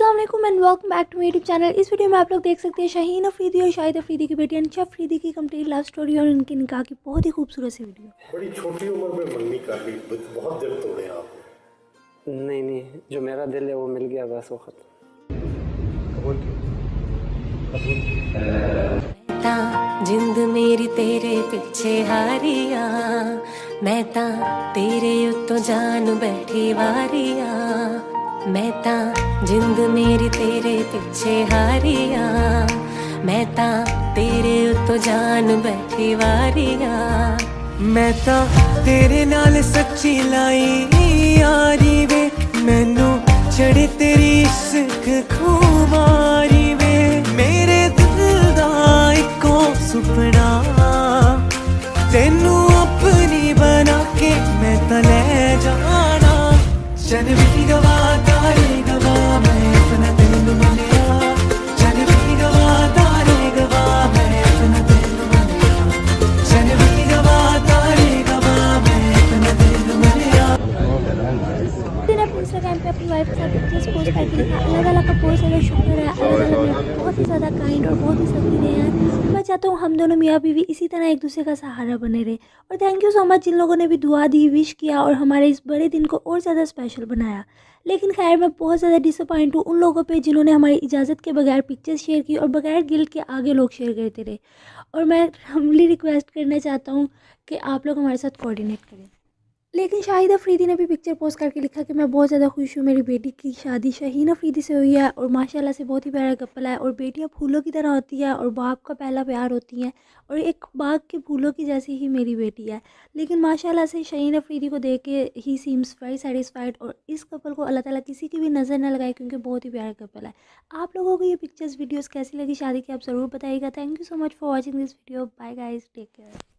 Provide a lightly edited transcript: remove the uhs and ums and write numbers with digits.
अस्सलाम वालेकुम and welcome back to my YouTube channel. इस वीडियो में आप लोग देख सकते हैं शाहीन अफरीदी और शाहिद अफरीदी की बेटी अनशा अफरीदी की कंप्लीट लव स्टोरी और उनके निकाह की बहुत ही खूबसूरत सी वीडियो। बड़ी छोटी उम्र में मंगनी कर ली, बहुत दिल तोड़े आपने। नहीं, जो मेरा दिल है वो मिल गया, बस वो खत्म। जिंद मेरी तेरे पिछे हारिया, मैं ता तेरे उत्तों जान बैठी वारिया, मैं ता जिंद मेरी तेरे पिछे हारिया, मैं ता तेरे उत्तों जान बैठी वारिया, मैं ता तेरे नाल सच्ची लाई यारी वे, मैनू चढ़े तेरी इश्क खुमारी वे, मेरे दिल दा इको सुपना तेनू अपनी बना के मैं ता ले जाना, जन भी गवा तारे गवा मैं अपना तेनू मनिया, जन भी गवा तारे गवा मैं अपना तेनू मनिया, जन भी गवा तारे गवा मैं अपना तेनू मनिया। दिन अपने इंस्टाग्राम पे अपनी वाइफ के साथ पिक्चर्स पोस्ट करके लिखा, अल्लाह ताला का बहुत ज़्यादा शुक्र है, अल्लाह ताला मेरे बहुत ही ज़्यादा काइंड और बहुत ही सदीने हैं। मैं चाहता हूँ हम दोनों मियाँ बीवी इसी तरह एक दूसरे का सहारा बने रहे। और थैंक यू सो मच जिन लोगों ने भी दुआ दी, विश किया और हमारे इस बड़े दिन को और ज़्यादा स्पेशल बनाया। लेकिन खैर मैं बहुत ज़्यादा डिसअपॉइंट हूँ उन लोगों पे जिन्होंने हमारी इजाज़त के बगैर पिक्चर्स शेयर की और बगैर गिल्ट के आगे लोग शेयर करते रहे। और मैं हम्बली रिक्वेस्ट करना चाहता हूँ कि आप लोग हमारे साथ कोऑर्डिनेट करें। लेकिन शाहिद अफरीदी ने भी पिक्चर पोस्ट करके लिखा कि मैं बहुत ज़्यादा खुश हूँ, मेरी बेटी की शादी शाहीन अफरीदी से हुई है और माशाल्लाह से बहुत ही प्यारा कपल है और बेटियाँ फूलों की तरह होती है और बाप का पहला प्यार होती हैं और एक बाग के फूलों की जैसी ही मेरी बेटी है। लेकिन माशाल्लाह से शाहीन अफरीदी को देख के ही सीम्स वेरी सेटिस्फाइड और इस कपल को अल्लाह ताला किसी की भी नज़र न लगाए क्योंकि बहुत ही प्यारा कपल है। आप लोगों को ये पिक्चर्स वीडियोज़ कैसी लगी शादी की आप ज़रूर बताइएगा। Thank you so much for watching this video. Bye guys, take care.